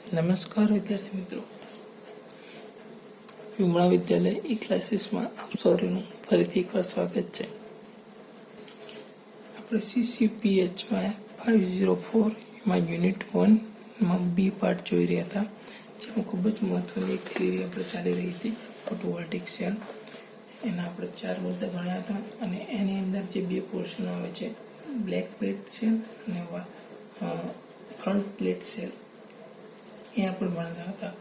નમસ્કાર વિદ્યાર્થી મિત્રો, વિમળા વિદ્યાલય ઈ ક્લાસીસમાં આપ સૌનું ફરીથી એકવાર સ્વાગત છે. આપણે CCPHમાં 504 એમાં યુનિટ 1માં બી પાર્ટ જોઈ રહ્યા હતા, જેમાં ખૂબ જ મહત્વની એક થિયરી આપણે ચાલી રહી હતી, ફોટોવોલ્ટેઇક સેલ. એના આપણે 4 મુદ્દા ભણ્યા હતા અને એની અંદર જે બે પોર્શન આવે છે, બ્લેક પ્લેટ સેલ અને ફ્રન્ટ પ્લેટ સેલ, એ આપણે ભણતા હતા.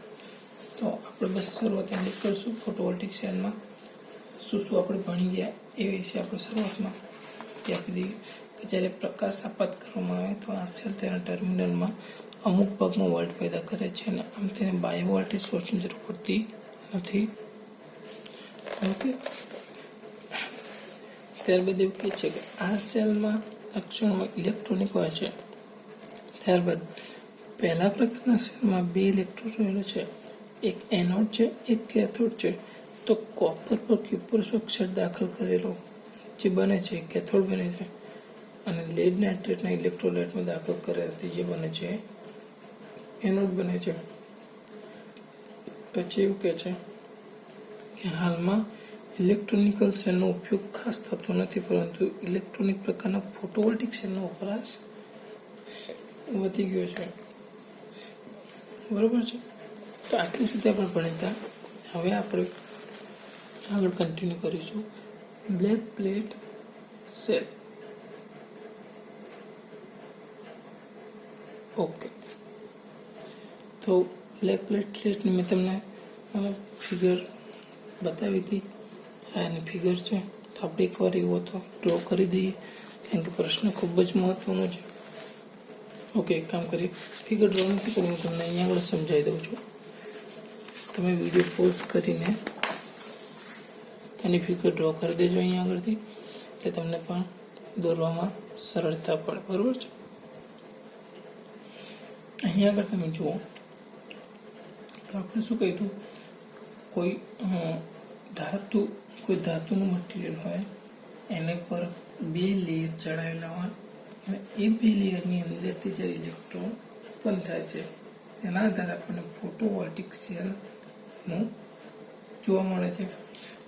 તો આપણે બસ શરૂઆત એમ કરીશું. ફોટોવોલ્ટેઇક સેલમાં શું આપણે ભણી ગયા એ વિશે આપણે શરૂઆતમાં આપી દઈએ કે જ્યારે પ્રકાશ આપાત કરવામાં આવે તો આ સેલ તેના ટર્મિનલમાં અમુક ભાગમાં વોલ્ટ પેદા કરે છે અને આમ તેને બાહ્ય વોલ્ટેજ સોર્સની જરૂર પડતી નથી. ઓકે, ત્યારબાદ એવું કહે છે કે આ સેલમાં લક્ષણમાં ઇલેક્ટ્રોનિક હોય છે. ત્યારબાદ પહેલા પ્રકારના સેલમાં બે ઇલેક્ટ્રોડ રહેલો છે, એક એનોડ છે, એક કેથોડ છે. તો કોપર પર ક્યુપરસ ઓક્સાઇડ દાખલ કરેલો જે બને છે કેથોડ બને છે અને લેડ નાઇટ્રેટના ઇલેક્ટ્રોલાઇટમાં દાખલ કર્યાથી જે બને છે એનોડ બને છે. પછી એવું કહે છે કે હાલમાં ઇલેક્ટ્રોનિકલ સેલનો ઉપયોગ ખાસ થતો નથી, પરંતુ ઇલેક્ટ્રોનિક પ્રકારના ફોટોવોલ્ટેઇક સેલનો વપરાશ વધી ગયો છે. બરોબર છે. તો આટલી સુધી આપણે ભણતા. હવે આપણે આગળ કન્ટિન્યુ કરીશું. Black plate cell. ઓકે, તો બ્લેક પ્લેટ સેલની મેં તમને ફિગર બતાવી હતી. આ એની ફિગર છે. તો આપણે એકવાર એવો તો ડ્રો કરી દઈએ, કારણ કે પ્રશ્ન ખૂબ જ મહત્વનો છે. ઓકે, એક કામ કરીએ, ફિગર ડ્રો નથી કરું, હું તમને અહીંયા આગળ સમજાવી દઉં છું. તમે વિડીયો પોઝ કરીને તેની ફિગર ડ્રો કરી દેજો અહીંયા આગળથી, એટલે તમને પણ દોરવામાં સરળતા પડે. બરાબર છે. અહીંયા આગળ તમે જુઓ તો આપણે શું કહ્યું, કોઈ ધાતુનું મટીરિયલ હોય, એને પર બે લેયર ચડાવેલા હોય અને એ બે લેયરની અંદરથી જે ઇલેક્ટ્રોન ઉત્પન્ન થાય છે તેના આધારે આપણને ફોટોવોલ્ટેઇક સેલનું જોવા મળે છે.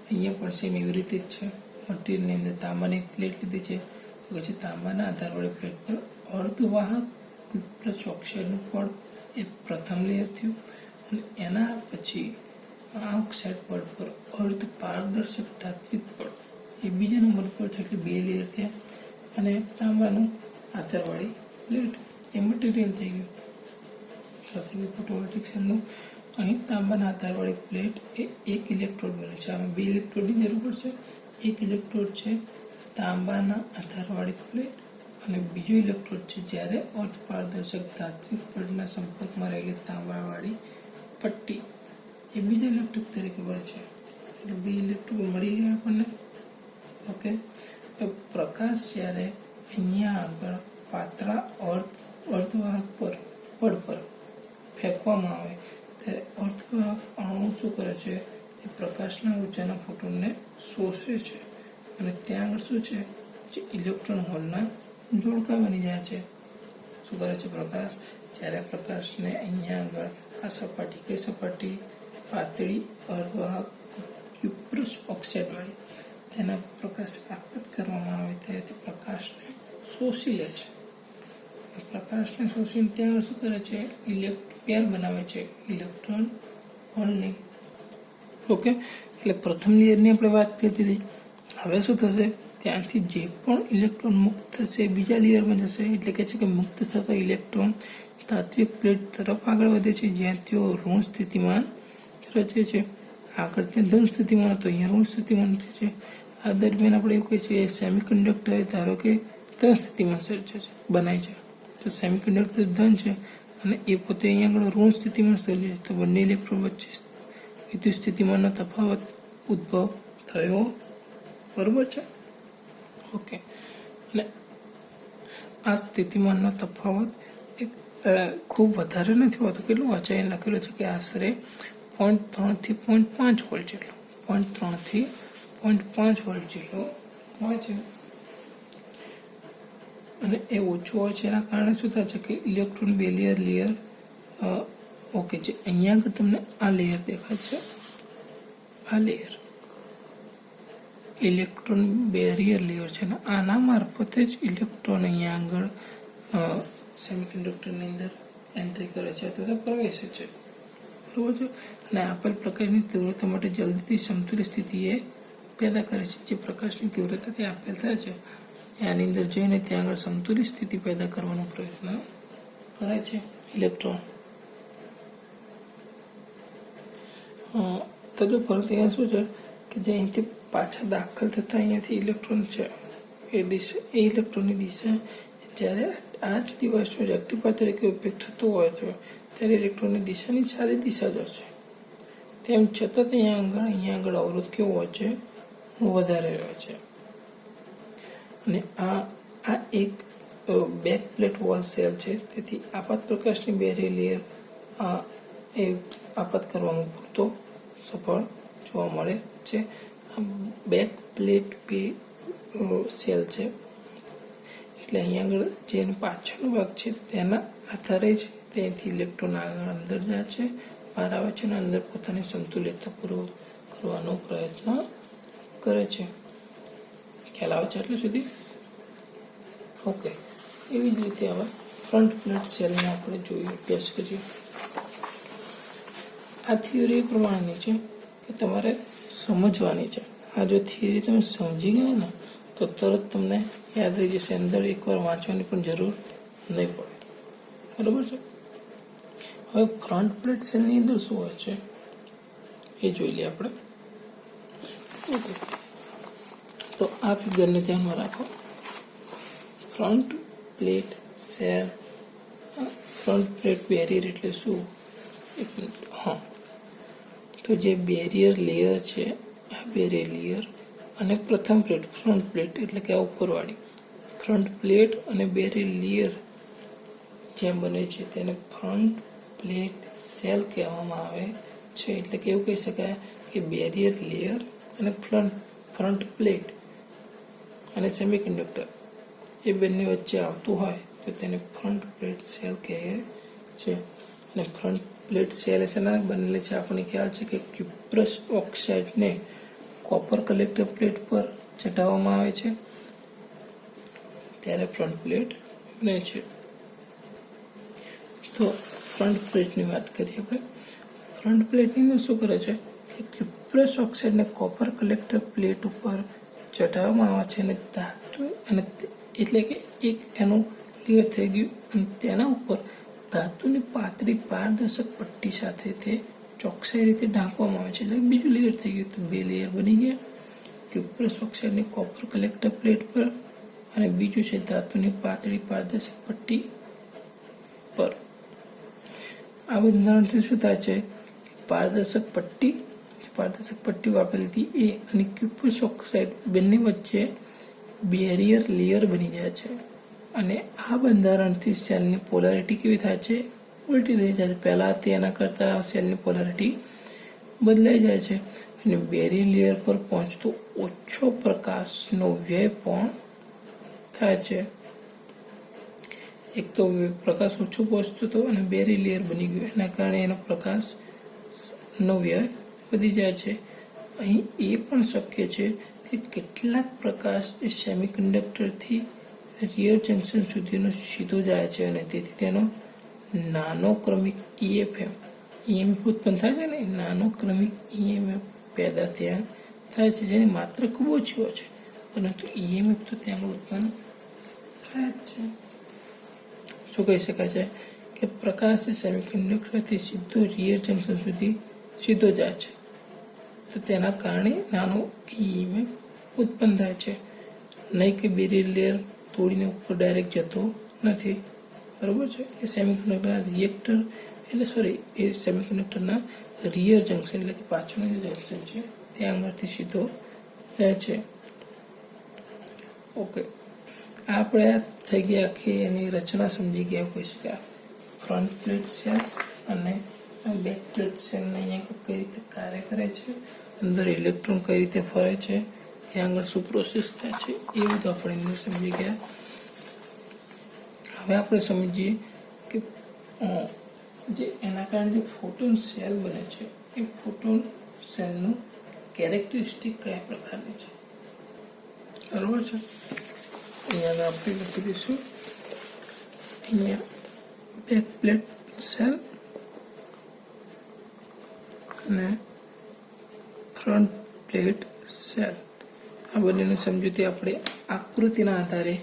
અહીંયા પણ સેમ એવી રીતે જ છે. મટીરિયલની અંદર તાંબાની પ્લેટ લીધી છે, તો કે છે તાંબાના આધારવાળી પ્લેટ પર અર્ધવાહક ક્યુપરસ ઓક્સાઇડનું પડ એ પ્રથમ લેયર થયું અને એના પછી આ ઓક્સાઇડ પડ પર અર્ધ પારદર્શક ધાત્વિક પડ એ બીજા નંબર પર થયું, એટલે બે લેયર થયા અને તાંબાનું આધારવાળી પ્લેટ એ મટીરિયલ થઈ ગયું. સાથે ફોટોવોલ્ટેઇક સેલનું અહીં તાંબાના આધારવાળી પ્લેટ એ એક ઇલેક્ટ્રોડ બને છે. આમાં બે ઇલેક્ટ્રોડની જરૂર પડશે. એક ઇલેક્ટ્રોડ છે તાંબાના આધારવાળી પ્લેટ અને બીજો ઇલેક્ટ્રોડ છે જ્યારે અર્ધ પારદર્શક ધાત્વિક પડના સંપર્કમાં રહેલી તાંબાવાળી પટ્ટી એ બીજા ઇલેક્ટ્રોડ તરીકે વળે છે. એટલે બે ઇલેક્ટ્રોડ મળી ગયા આપણને. ઓકે, પ્રકાશ જ્યારે અહીંયા આગળ પાતળા અર્ધવાહક પડ પર ફેંકવામાં આવે ત્યારે અર્ધવાહક અણુ શું કરે છે, તે પ્રકાશના ઊર્જાના ફોટોનને શોષે છે અને ત્યાં આગળ શું છે, જે ઇલેક્ટ્રોન હોલના જોડકા બની જાય છે. શું કરે છે પ્રકાશ, જ્યારે પ્રકાશને અહીંયા આગળ આ સપાટી, કઈ સપાટી, પાતળી અર્ધવાહક ક્યુપરસ ઓક્સાઇડ વાળી, તેના પર પ્રકાશ આપાત કરવામાં આવે ત્યારે તે પ્રકાશને શોષી લે છે. પ્રકાશને શોષીને ત્યાં શું કરે છે, પેર બનાવે છે ઇલેક્ટ્રોન હોલની. ઓકે, એટલે પ્રથમ લેયરની આપણે વાત કરી હતી. હવે શું થશે, ત્યાંથી જે પણ ઇલેક્ટ્રોન મુક્ત થશે બીજા લેયરમાં જશે. એટલે કે છે કે મુક્ત થતા ઇલેક્ટ્રોન તાત્વિક પ્લેટ તરફ આગળ વધે છે, જ્યાં તેઓ ઋણ સ્થિતિમાન રચે છે. આગળ ત્યાં ધન સ્થિતિમાન હતો, અહીંયા ઋણ સ્થિતિમાન રચે છે. આ દરમિયાન આપણે એવું કહીએ છીએ સેમિકન્ડક્ટર ધારો કે ધન સ્થિતિમાં સર્જે છે, બનાય છે. તો સેમિકન્ડક્ટર ધન છે અને એ પોતે અહીંયા આગળ ઋણ સ્થિતિમાં સર્જે છે. તો બંને ઇલેક્ટ્રોન વચ્ચે વિદ્યુત સ્થિતિમાનનો તફાવત ઉદ્ભવ થયો. બરોબર છે. ઓકે, અને આ સ્થિતિમાનનો તફાવત એક ખૂબ વધારે નથી હોતો. કેટલું વાંચાય લખેલું છે કે આશરે 0.3 થી 0.5 વોલ્ટ જેટલો, 0.3 થી 0.5 વોલ્ટ જેટલો હોય છે. અને એ ઓછું હોય છે, એના કારણે શું થાય છે કે ઇલેક્ટ્રોન બે લેયર ઓકે છે. અહીંયા આગળ તમને આ લેયર દેખાય છે, આ લેયર ઇલેક્ટ્રોન બેરિયર લેયર છે ને આના મારફતે જ ઇલેક્ટ્રોન અહીંયા આગળ સેમિકન્ડક્ટરની અંદર એન્ટ્રી કરે છે અથવા પ્રવેશે છે, બરોબર છે. અને આપેલ પ્રકાશની તીવ્રતા માટે જલ્દીથી સમતુલિત સ્થિતિ એ પેદા કરે છે. જે પ્રકાશની તીવ્રતા તે આપેલ થાય છે એની અંદર જઈને ત્યાં આગળ સંતુલિત સ્થિતિ પેદા કરવાનો પ્રયત્ન કરે છે ઇલેક્ટ્રોન. તો જો ફરક અહીંયા શું છે કે જે અહીંથી પાછા દાખલ થતા અહીંયાથી ઇલેક્ટ્રોન છે એ ઇલેક્ટ્રોનની દિશા જ્યારે આ જ ડિવાઇસનો રેક્ટિફાયર તરીકે ઉપયોગ થતો હોય છે ત્યારે ઇલેક્ટ્રોનની દિશાની સારી દિશા જ હશે. તેમ છતાં અહીંયા આગળ અવરોધ કેવો હોય છે, વધારે હોય છે. અને આ એક બેક પ્લેટ વોલ સેલ છે. તેથી આપાત પ્રકાશની બેરિયર લેયર એ આપાત કરવામાં પૂરતો સફળ જોવા મળે છે. બેક પ્લેટ સેલ છે એટલે અહીંયા આગળ જે પાછળનો ભાગ છે તેના આધારે જ ત્યાંથી ઇલેક્ટ્રોન આગળ અંદર જાય છે, બહાર આવે છે અને અંદર પોતાની સંતુલિતતા પૂર્વક કરવાનો પ્રયત્ન કરે છે. ખ્યાલ આવે છે એટલે સુધી? ઓકે. એવી જ રીતે હવે ફ્રન્ટ પ્લેટ સેલને આપણે જોઈએ, અભ્યાસ કરીએ. આ થિયરી પ્રમાણેની છે કે તમારે સમજવાની છે. આ જો થિયરી તમે સમજી ગયા ને તો તરત તમને યાદ રહી જશે, અંદર એકવાર વાંચવાની પણ જરૂર નહીં પડે, બરાબર છે. હવે ફ્રન્ટ પ્લેટ સેલની અંદર શું હોય છે એ જોઈ લઈએ આપણે. ઓકે, તો આ ફિગરને ધ્યાનમાં રાખો. Front plate cell, front plate barrier એટલે શું? એક મિનિટ. હા, તો જે બેરિયર લેયર છે આ બેરિયર લેયર અને પ્રથમ પ્લેટ ફ્રન્ટ પ્લેટ એટલે કે આ ઉપરવાળી ફ્રન્ટ પ્લેટ અને બેરિયર લેયર જેમ બને છે તેને ફ્રન્ટ પ્લેટ સેલ કહેવામાં આવે છે. એટલે કે એવું કહી શકાય કે બેરિયર લેયર અને ફ્રન્ટ પ્લેટ અને સેમિકન્ડક્ટર એ બંને વચ્ચે આવતું હોય તો તેને ફ્રન્ટ પ્લેટ સેલ કહે છે. અને ફ્રન્ટ પ્લેટ સેલ શેના બનેલી છે આપણને ખ્યાલ છે કે ક્યુપ્રસ ઓક્સાઇડને કોપર કલેક્ટર પ્લેટ પર ચઢાવવામાં આવે છે ત્યારે ફ્રન્ટ પ્લેટ બને છે. તો ફ્રન્ટ પ્લેટની વાત કરીએ આપણે. ફ્રન્ટ પ્લેટની અંદર શું કરે છે કે ક્યુપ્રસ ઓક્સાઇડને કોપર કલેક્ટર પ્લેટ ઉપર ચઢાવવામાં આવે છે અને ધાતુ અને એટલે કે એક એનું લેયર થઈ ગયું અને તેના ઉપર ધાતુની પાતળી પારદર્શક પટ્ટી સાથે તે ચોકસાઈ રીતે ઢાંકવામાં આવે છે. એટલે બીજું લેયર થઈ ગયું. તો બે લેયર બની ગયા, ક્યુપ્રસ ઓક્સાઇડની કોપર કલેક્ટર પ્લેટ પર અને બીજું છે ધાતુની પાતળી પારદર્શક પટ્ટી પર. આ બંધારણથી શું થાય છે કે પારદર્શક પટ્ટી વાપરેલી હતી એ અને ક્યુપ્રસ ઓક્સાઇડ બંને વચ્ચે બેરિયર લેયર બની જાય છે. અને આ બંધારણથી સેલની પોલારિટી કેવી થાય છે? ઉલટી થઈ જાય છે. પહેલા તેના કરતાં સેલની પોલારિટી બદલાઈ જાય છે અને બેરિયર લેયર પર પહોંચતો ઓછો પ્રકાશનો વ્યય પણ થાય છે. એક તો પ્રકાશ ઓછો પહોંચતો હતો અને બેરિયર લેયર બની ગયું, એના કારણે એનો પ્રકાશનો વ્યય વધી જાય છે. અહીં એ પણ શક્ય છે કે કેટલાક પ્રકાશ એ સેમિકન્ડક્ટરથી રિયર જંકશન સુધીનો સીધો જાય છે અને તેથી તેનો નાનો ક્રમિક EMF ઉત્પન્ન થાય છે ને, નાનો ક્રમિક EMF પેદા ત્યાં થાય છે જેની માત્રા ખૂબ ઓછી હોય છે પરંતુ EMF તો ત્યાં ઉત્પન્ન થાય જ છે. શું કહી શકાય છે કે પ્રકાશ એ સેમિકન્ડક્ટરથી સીધો રિયર જંકશન સુધી સીધો જાય છે તો તેના કારણે નાનો EMF ઉત્પન્ન થાય છે, નહીં કે બેરિયર લેયર તોડીને ઉપર ડાયરેક્ટ જતો નથી, બરાબર છે. એ સેમિકન્ડક્ટરના સેમિકન્ડક્ટરના રિયર જંકશન એટલે કે પાછળનું જે જંકશન છે ત્યાં આગળથી સીધો જાય છે. ઓકે, આપણે થઈ ગયા આખી એની રચના સમજી ગયા કહી શકાય. ફ્રન્ટ પ્લેટ સેલ અને બેક પ્લેટ સેલને અહીંયા કઈ રીતે કાર્ય કરે છે, અંદર ઇલેક્ટ્રોન કઈ રીતે ફરે છે, ત્યાં આગળ શું પ્રોસેસ થાય છે એ બધું આપણે અંદર સમજી ગયા. હવે આપણે સમજીએ કે જે એના કારણે જે ફોટોન સેલ બને છે એ ફોટોન સેલનું કેરેક્ટરિસ્ટિક કયા પ્રકારની છે, બરોબર છે. અહીંયા આપણે લખી દઈશું, અહીંયા બેક પ્લેટ સેલ અને ફ્રન્ટ પ્લેટ સેલ, આ બંનેની સમજૂતી આપણે આકૃતિના આધારે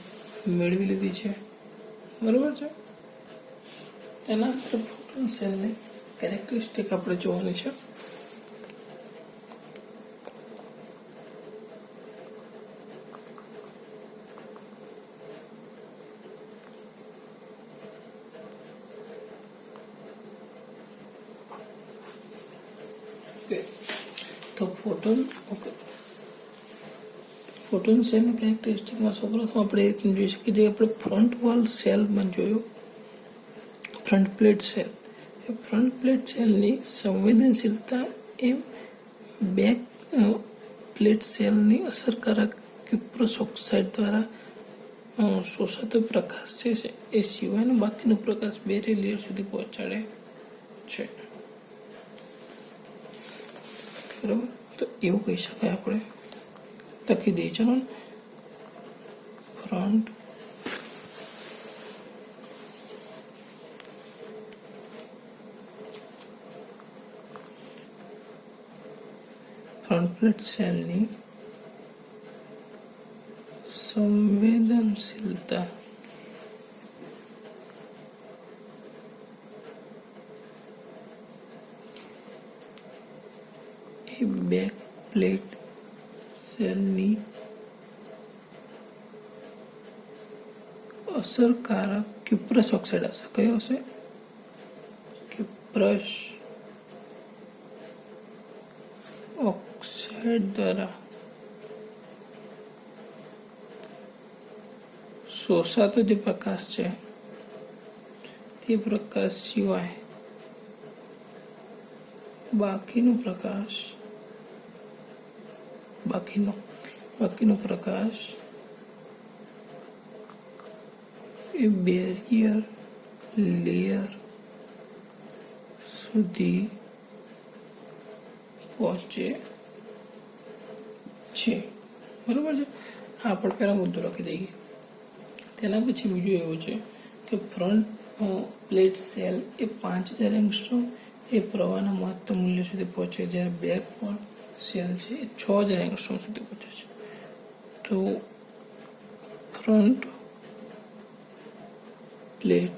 મેળવી લીધી છે, બરોબર છે. તેના આધારે ફોટોન સેલની કેરેક્ટરિસ્ટિક આપણે જોવાની છે. તો ફોટોન સેલની કેરેક્ટરિસ્ટિકમાં સૌપ્રથમ આપણે એ જોઈ શકીએ જે આપણે ફ્રન્ટ વોલ સેલ પણ જોયું, ફ્રન્ટ પ્લેટ સેલ. એ ફ્રન્ટ પ્લેટ સેલની સંવેદનશીલતા એ બેક પ્લેટ સેલની અસરકારક ક્યુપ્રસ ઓક્સાઇડ દ્વારા શોષાતો પ્રકાશ છે એ સિવાયનો બાકીનો પ્રકાશ બેરી લેયર સુધી પહોંચાડે છે, બરાબર. તો એવું કહી શકાય, આપણે લખી દઈએ. ચલો, ફ્રન્ટ પ્લેટ સેલની સંવેદનશીલતા એ બેક પ્લેટ સેલની અસરકારક ક્યુપ્રસ ઓક્સાઇડ હશે. કયો હશે? ક્યુપ્રસ ઓક્સાઇડ દ્વારા શોષાતો જે પ્રકાશ છે તે પ્રકાશ સિવાય બાકીનો પ્રકાશ એ બેરિયર લેયર સુધી પહોંચે છે, બરોબર છે. આ પણ પહેલા મુદ્દો લખી દઈએ. તેના પછી બીજું એવું છે કે ફ્રન્ટ પ્લેટ સેલ એ 5000 એંગસ્ટ્રોમ એ પ્રવાહના મહત્તમ મૂલ્ય સુધી પહોંચે, જ્યારે બેક સેલ છે એ 6000 એંગસ્ટ્રોમ સુધી પહોંચે છે. તો ફ્રન્ટ પ્લેટ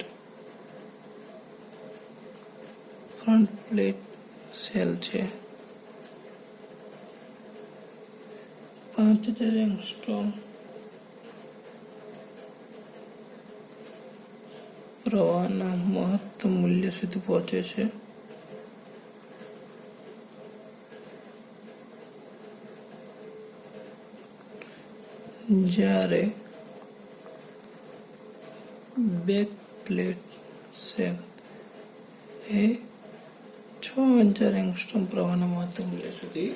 સેલ છે 5000 એંગસ્ટ્રોમ પ્રવાહના મહત્તમ મૂલ્ય સુધી પહોંચે છે, જ્યારે બેક પ્લેટ સેલ એ 6000 એંગસ્ટ્રોમ પ્રવાહના મહત્તમ મૂલ્ય સુધી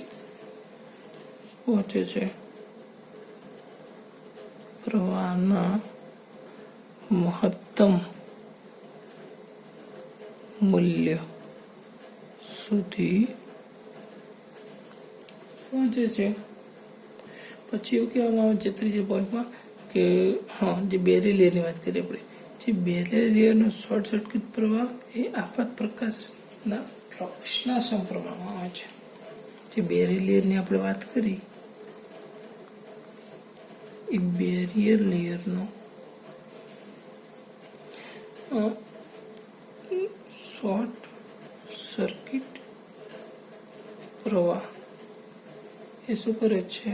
પહોંચે છે. પ્રવાહના મહત્તમ મૂલ્ય સુધી પહોંચે છે. પછી એવું કહેવામાં આવે છે ત્રીજા પોઈન્ટમાં કે હા, જે બેરી લેયરની વાત કરીએ આપણે, જે બેરી લેયરનો શોર્ટ સર્કિટ પ્રવાહ એ આપાત પ્રકાશના ફ્લક્સના સમપ્રમાણમાં આવે છે. જે બેરી લેયરની આપણે વાત કરી એ બેરિયર લેયરનો શોર્ટ સર્કિટ પ્રવાહ એ શું કરે છે?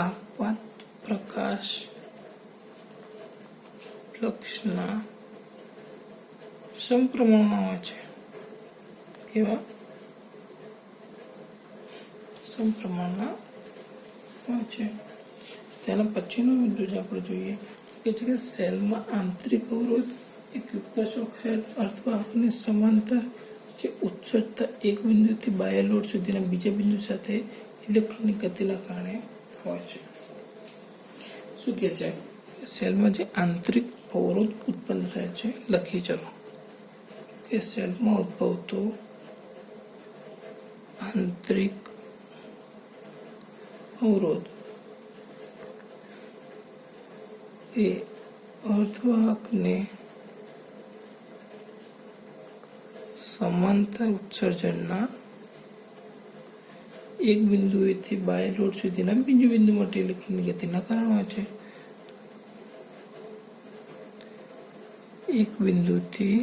આપાત પ્રકાશ ફ્લક્સના સમપ્રમાણમાં હોય છે. કેવા? સમપ્રમાણમાં હોય છે. તેના પછીનો મુદ્દો જે આપણે જોઈએ કે છે કે સેલમાં આંતરિક અવરોધ એ ક્યુપ્રસ ઓક્સાઇડ અર્ધવાહકની સમાંતર જે ઉત્સર્જતા એક બિંદુથી બાહ્ય લોડ સુધીના બીજા બિંદુ સાથે ઇલેક્ટ્રોનની ગતિના કારણે હોય છે. શું કહે છે? સેલમાં જે આંતરિક અવરોધ ઉત્પન્ન થાય છે લખી ચલો કે સેલમાં ઉદ્ભવતો આંતરિક અવરોધ એ અર્ધવાહકને સમાંતર ઉત્સર્જનના એક બિંદુએથી બાહ્ય લોડ સુધીના બીજું બિંદુ માટે ઇલેક્ટ્રોનની ગતિના કારણ હોય છે. એક બિંદુથી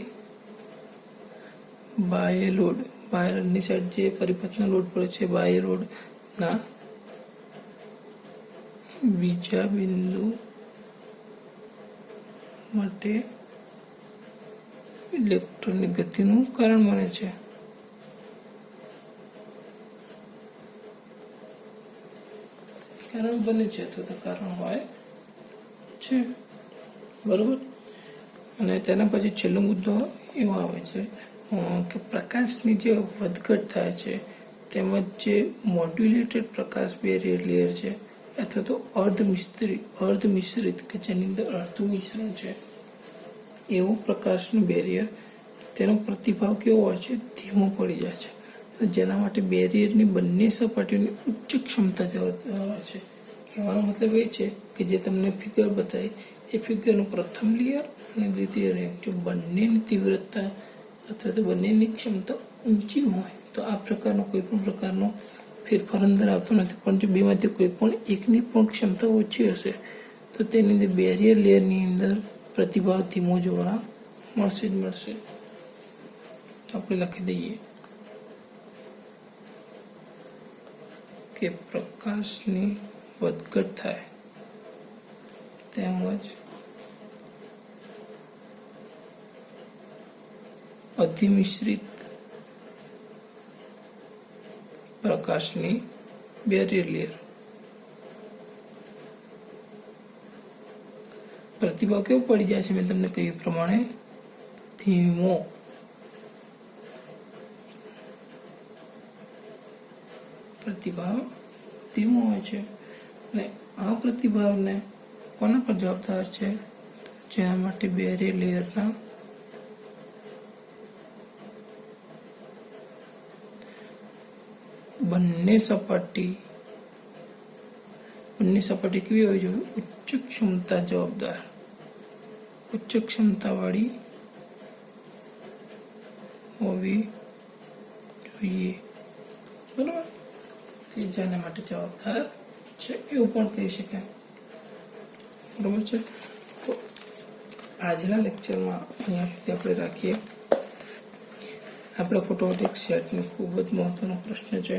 બાહ્ય લોડ, બહારની સાઈડ જે પરિપથનો લોડ પડે છે બાહ્ય લોડના બીજા બિંદુ માટે ઇલેક્ટ્રોનની ગતિનું કારણ બને છે. કારણ બને છે તો કારણ હોય છે, બરોબર. અને તેના પછી છેલ્લો મુદ્દો એવો આવે છે કે પ્રકાશની જે વધઘટ થાય છે તેમજ જે મોડ્યુલેટેડ પ્રકાશ બેરિયર લેયર છે અથવા તો અર્ધમિશ્રિત કે જેની અંદર અડધું મિશ્રણ છે એવું પ્રકાશનું બેરિયર, તેનો પ્રતિભાવ કેવો હોય છે? ધીમો પડી જાય છે. જેના માટે બેરિયરની બંને સપાટીઓની ઉચ્ચ ક્ષમતા હોય છે. કહેવાનો મતલબ એ છે કે જે તમને ફિગર બતાવી એ ફિગરનું પ્રથમ લેયર અને દ્વિતીય લેયર જો બંનેની તીવ્રતા અથવા તો બંનેની ક્ષમતા ઊંચી હોય તો આ પ્રકારનો કોઈ પણ પ્રકારનો ફેરફાર અંદર આવતો નથી. પણ જો બેમાંથી કોઈ પણ એકની પણ ક્ષમતા ઓછી હશે તો તેની અંદર બેરિયર લેયરની અંદર પ્રતિભાવ ધીમો જોવા મળશે જ મળશે. તો આપણે લખી દઈએ કે પ્રકાશની વધઘટ થાય તેમજ અધિમિશ્રિત પ્રકાશની બેરિયર લેયર પ્રતિભાવ કેવો પડી જાય છે? મેં તમને કહ્યું પ્રમાણે ધીમો. પ્રતિભાવ ધીમો હોય છે અને આ પ્રતિભાવને કોના પર જવાબદાર છે? જેના માટે બેરિયર લેયરના બંને સપાટી કેવી હોવી જોઈએ? ઉચ્ચ ક્ષમતા જવાબદાર, ઉચ્ચ ક્ષમતા વાળી હોવી જોઈએ, બરાબર. જેના માટે જવાબદાર છે એવું પણ કહી શકાય, બરાબર છે. તો આજના લેક્ચરમાં અહીંયા સુધી આપણે રાખીએ. આપણા ફોટોવોલ્ટેઇક સેટનો ખૂબ જ મહત્વનો પ્રશ્ન છે.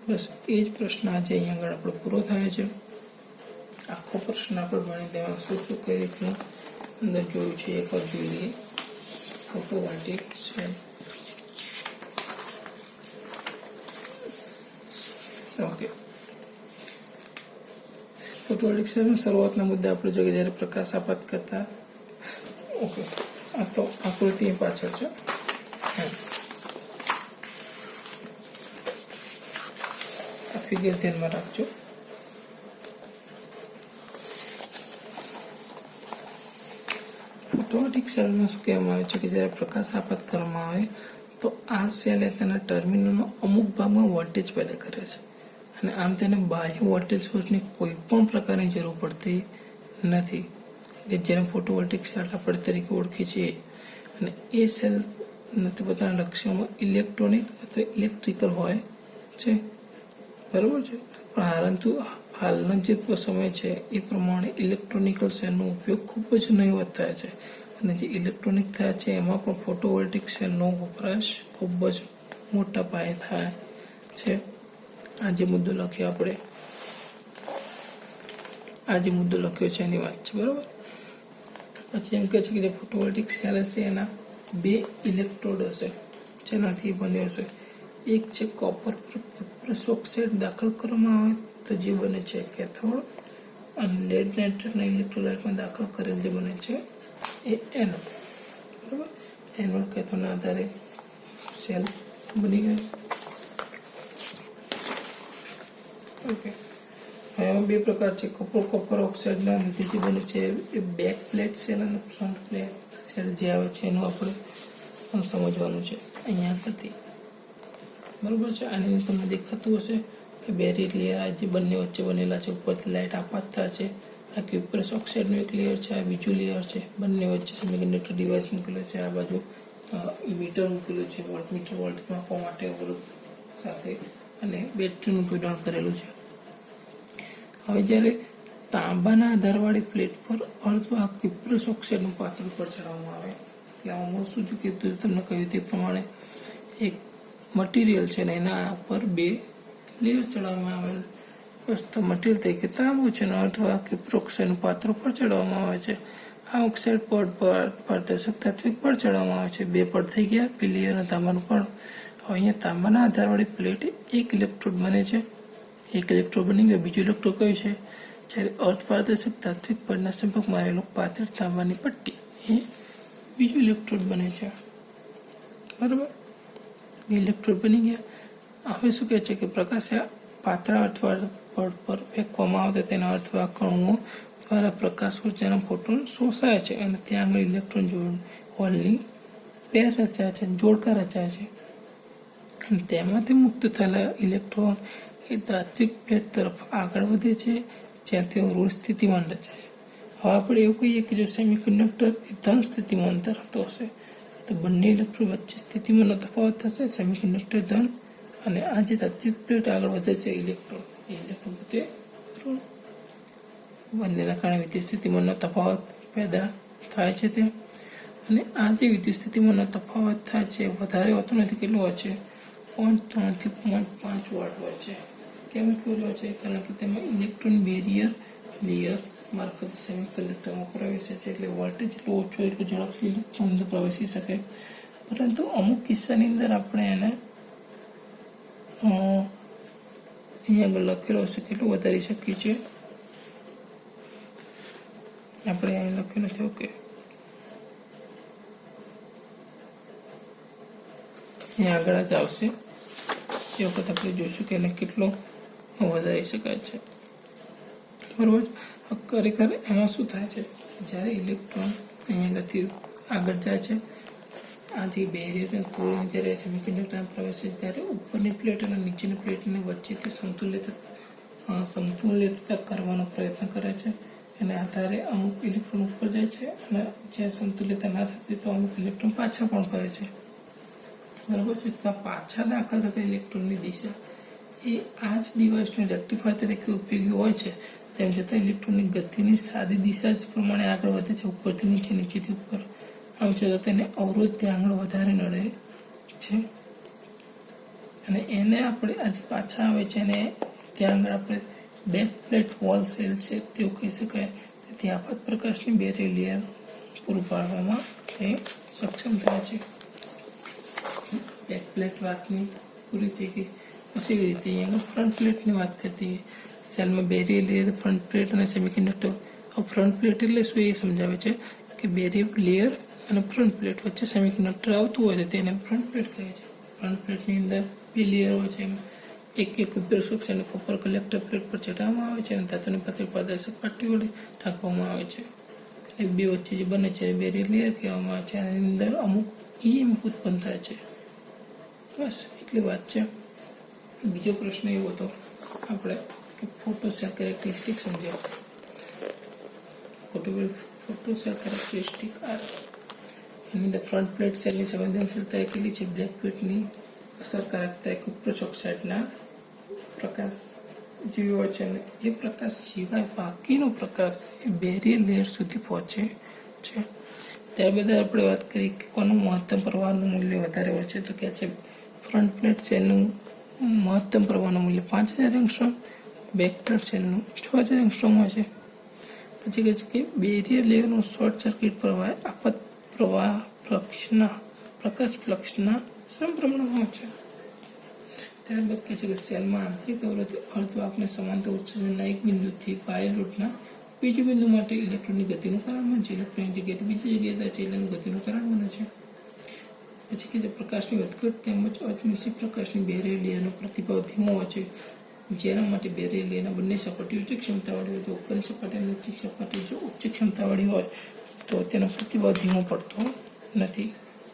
બસ એ જ પ્રશ્ન આજે અહીંયા આગળ આપણો પૂરો થાય છે. આખો પ્રશ્ન આપણે ભણી દેવાનો શું કઈ રીતનું અંદર જોયું છે એક વાર જોઈ લઈએ. Photovoltaic set, okay. ફોટોવોલ્ટેઇક સેટના શરૂઆતના મુદ્દા આપણે જોઈએ જ્યારે પ્રકાશ આપાત કરતા, ઓકે. આ તો આકૃતિ પાછળ છે. ફિગર ધ્યાનમાં રાખજો. ફોટોવોલ્ટેઇક સેલમાં શું કહેવામાં આવે છે કે જ્યારે પ્રકાશ આપાત કરવામાં આવે તો આ સેલ તેના ટર્મિનલનો અમુક ભાગમાં વોલ્ટેજ પેદા કરે છે અને આમ તેને બાહ્ય વોલ્ટેજ સોર્સની કોઈ પણ પ્રકારની જરૂર પડતી નથી, કે જેને ફોટોવોલ્ટેઇક સેલ આપણે તરીકે ઓળખીએ છીએ. અને એ સેલ પોતાના લક્ષ્યોમાં ઇલેક્ટ્રોનિક અથવા ઇલેક્ટ્રિકલ હોય છે, બરાબર છે. પરંતુ હાલનો જે સમય છે એ પ્રમાણે ઇલેક્ટ્રોનિકલ સેલનો ઉપયોગ ખૂબ જ નહીવત થાય છે અને જે ઇલેક્ટ્રોનિક થાય છે એમાં પણ ફોટોવોલ્ટેઇક સેલનો વપરાશ ખૂબ જ મોટા પાયે થાય છે. આ જે મુદ્દો લખ્યો આપણે, આ જે મુદ્દો લખ્યો છે એની વાત છે, બરાબર. પછી એમ કહે છે કે જે ફોટોવોલ્ટેઇક સેલ હશે એના બે ઇલેક્ટ્રોડ હશે જેનાથી બન્યો હશે. એક છે કોપર પ્લસ ઓક્સાઇડ દાખલ કરવામાં આવે તો જે બને છે કેથોડ, અને લેડ નાઇટ્રેટના ઇલેક્ટ્રોલાઇટમાં દાખલ કરેલ જે બને છે એ એનોડ, બરાબર. એનોડ કેથોડના આધારે સેલ બની ગયો, ઓકે. એમાં બે પ્રકાર છે. કોપર ઓક્સાઇડના લીધે જે બને છે એ બેક પ્લેટ સેલ અને ફ્રન્ટ પ્લેટ સેલ જે આવે છે એનું આપણે સમજવાનું છે અહીંયા પરથી. બરોબર છે. આની અંદર તમને દેખાતું હશે કે બેરિયર લેયર આ જે બંને વચ્ચે બનેલા છે, ઉપરથી લાઇટ આપાતતા છે. આ ક્યુપરસ ઓક્સાઇડનું એક લેયર છે, આ બીજું લેયર છે. બંને વચ્ચે સેમિકન્ડક્ટર ડિવાઇસ મૂકેલો છે. આ બાજુ મીટર મૂકેલું છે, વોલ્ટમીટર વોલ્ટ માપવા માટે અવરોધ સાથે, અને બેટરીનું જોડાણ કરેલું છે. હવે જ્યારે તાંબાના આધારવાળી પ્લેટ પર અર્ધવાહક ક્યુપરસ ઓક્સાઇડનું પાતળું પર ચડાવવામાં આવે, એટલે આમાં શું શું કીધું તમને કહ્યું તે પ્રમાણે એક મટીરિયલ છે ને એના ઉપર બે લેયર ચડાવવામાં આવેલ વસ્તુ મટીરિયલ તરીકે તાંબુ છે ને અર્ધવાહક ક્યુપરસ ઓક્સાઇડનું પાતળું પર ચડાવવામાં આવે છે. આ ઓક્સાઇડ પડ પર પારદર્શક તાત્વિક પડ ચડાવવામાં આવે છે. બે પડ થઈ ગયા, પીલી અને તાંબાનું પડ. હવે અહીંયા તાંબાના આધારવાળી પ્લેટ એક ઇલેક્ટ્રોડ બને છે. એક ઇલેક્ટ્રોડ બની ગયો. બીજું ઇલેક્ટ્રોડ કયું છે? જ્યારે અર્ધપારદર્શક તાત્વિક પડના સંપર્કમાં રહેલો પાતળી તાંબાની પટ્ટી એ બીજું ઇલેક્ટ્રોડ બને છે. બરાબર, બે ઇલેક્ટ્રોડ બની ગયા. હવે શું કહે છે કે પ્રકાશ પાતળા અર્ધવાહક પડ પર ફેંકવામાં આવે તો તેના અર્ધવાહક કણુઓ દ્વારા પ્રકાશ ઉર્જાના ફોટોન શોષાય છે અને ત્યાં આગળ ઇલેક્ટ્રોન હોલની પેર રચાય છે, જોડકા રચાય છે. અને તેમાંથી મુક્ત થયેલા ઇલેક્ટ્રોન એ તાત્વિક પ્લેટ તરફ આગળ વધે છે, જ્યાં તેઓ ઋણ સ્થિતિમાન રચાય છે. હવે આપણે એવું કહીએ કે જો સેમિકન્ડક્ટર એ ધન સ્થિતિમાન ધરાવતો હશે તો બંને ઇલેક્ટ્રોન વચ્ચે સ્થિતિમાનનો તફાવત થશે. સેમિકન્ડક્ટર ધન અને આ જે તાત્વિક પ્લેટ આગળ વધે છે ઇલેક્ટ્રોન, એ ઇલેક્ટ્રોન પોતે ઋણ. બંનેના કારણે વિદ્યુત સ્થિતિમાનનો તફાવત પેદા થાય છે તે. અને આ જે વિદ્યુત સ્થિતિમાનનો તફાવત થાય છે વધારે હોતો નથી. કેટલો હોય છે? 0.3 થી 0.5 વોટ હોય છે. કેમ એટલું હોય છે? કારણ કે તેમાં ઇલેક્ટ્રોન બેરિયર લેયર મારફતે સેમિકન્ડક્ટરમાં પ્રવેશે છે, એટલે વોલ્ટેજ એટલું ઓછું એટલું ઝડપથી ઇલેક્ટ્રોન અંદર પ્રવેશી શકે. પરંતુ અમુક કિસ્સાની અંદર આપણે એને અહીંયા આગળ લખેલો હશે કેટલું વધારી શકીએ છીએ. આપણે અહીં લખ્યું નથી. ઓકે, અહીંયા આગળ જ આવશે. એ વખત આપણે જોઈશું કે એને કેટલો વધારી શકાય છે. બરોબર. ખરેખર એમાં શું થાય છે? જ્યારે ઇલેક્ટ્રોન અહીંયાથી આગળ જાય છે, આ જે બેરિયરને તોડીને જ્યારે સેમિકન્ડક્ટરમાં પ્રવેશે ત્યારે ઉપરની પ્લેટ અને નીચેની પ્લેટની વચ્ચેથી સમતુલ્યતા કરવાનો પ્રયત્ન કરે છે. એને આધારે અમુક ઇલેક્ટ્રોન ઉપર જાય છે અને જ્યાં સમતુલ્યતા ના થતી તો અમુક ઇલેક્ટ્રોન પાછા પણ ફરે છે. બરાબર છે. તો પાછા દાખલ થતા ઇલેક્ટ્રોનની દિશા એ આ જ ડિવાઇસને રેક્ટિફાયર તરીકે ઉપયોગી હોય છે. તેમ છતાં ઇલેક્ટ્રોનની ગતિની સાદી દિશા જ પ્રમાણે આગળ વધે છે, ઉપરથી નીચે, નીચેથી ઉપર. આમ છતાં તેને અવરોધ ત્યાં આગળ વધારે નડે છે. અને એને આપણે આજે પાછા આવે છે અને ત્યાં આગળ આપણે બેક પ્લેટ વોલ સેલ છે તેવું કહી શકાય. તેથી આપાત પ્રકાશની બેરિયર લેયર પૂરું પાડવામાં તે સક્ષમ થાય છે. બેક પ્લેટ વાતની પૂરી થઈ ગઈ. પછી એવી રીતે અહીંયા ફ્રન્ટ પ્લેટની વાત કરતી. સેલમાં બેરિયર લેયર, ફ્રન્ટ પ્લેટ અને સેમિકન્ડક્ટર. ફ્રન્ટ પ્લેટ એટલે શું એ સમજાવે છે કે બેરિયર લેયર અને ફ્રન્ટ પ્લેટ વચ્ચે સેમિકન્ડક્ટર આવતું હોય છે તેને ફ્રન્ટ પ્લેટ કહે છે. ફ્રન્ટ પ્લેટની અંદર બે લેયર હોય છે. એમાં એક ક્યુપરસ ઓક્સાઇડ કોપર કલેક્ટર પ્લેટ પર ચડાવવામાં આવે છે અને ધાતુની પાતળી પારદર્શક પટ્ટી વડે ઢાંકવામાં આવે છે. એ બે વચ્ચે જે બને છે બેરિયર લેયર કહેવામાં આવે છે. આની અંદર અમુક EMF ઉત્પન્ન થાય છે. બસ એટલી વાત છે. બીજો પ્રશ્ન એવો હતો આપણે કે ફોટો સેલ કેરેક્ટરિસ્ટિક સમજ્યા. ફોટો સેલ કેરેક્ટરિસ્ટિક આ એની અંદર ફ્રન્ટ પ્લેટ સેલની સંવેદનશીલતા કેટલી છે? બ્લેક પ્લેટની અસરકારકતા ક્યુપરસ ઓક્સાઇડના પ્રકાશ જેવો હોય છે અને એ પ્રકાશ સિવાય બાકીનો પ્રકાશ એ બેરિયર લેયર સુધી પહોંચે છે. ત્યારબાદ આપણે વાત કરી કે કોનું મહત્તમ પ્રવાહનું મૂલ્ય વધારે હોય છે, તો કે છે ફ્રન્ટ પ્લેટ સેલનું મહત્તમ પ્રવાહનું મૂલ્ય 5000 એંગસ્ટ્રોમ, બેક પ્લેટ સેલનું 6000 એંગસ્ટ્રોમ હોય છે. પછી કહે છે કે બેરિયર લેયરનું શોર્ટ સર્કિટ પ્રવાહ આપાત પ્રવાહ પ્રકાશ ફ્લક્સના સમપ્રમાણમાં હોય છે. ત્યારબાદ કહે છે કે સેલમાં આંતરિક અવરોધ અર્ધવાહકને સમાંતર ઉત્સર્જનના એક બિંદુથી બાહ્ય લોટના બીજું બિંદુ માટે ઇલેક્ટ્રોનની ગતિનું કારણ બને છે. ઇલેક્ટ્રોનની જગ્યાએથી બીજી જગ્યાએ જાય છે એટલે ગતિનું કારણ બને છે. પછી કહે છે પ્રકાશની વધઘટ તેમજ અનિશ્ચિત પ્રકાશની બેરિયર લેયરનો પ્રતિભાવ ધીમો હોય છે. જેના માટે બેરેલિયાના બંને સપાટી ઉચ્ચ ક્ષમતાવાળી હોય તો ઉપરની સપાટી અને નીચી સપાટી જો ઉચ્ચ ક્ષમતાવાળી હોય તો તેનો પ્રતિભાવ ધીમો પડતો નથી.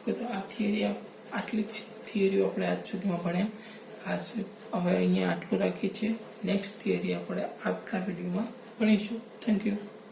તો આ થિયરી આટલી થિયરીઓ આપણે આજ સુધીમાં ભણ્યા. હવે અહીંયા આટલું રાખીએ છીએ. નેક્સ્ટ થિયરી આપણે આગલા વિડીયોમાં ભણીશું. Thank you.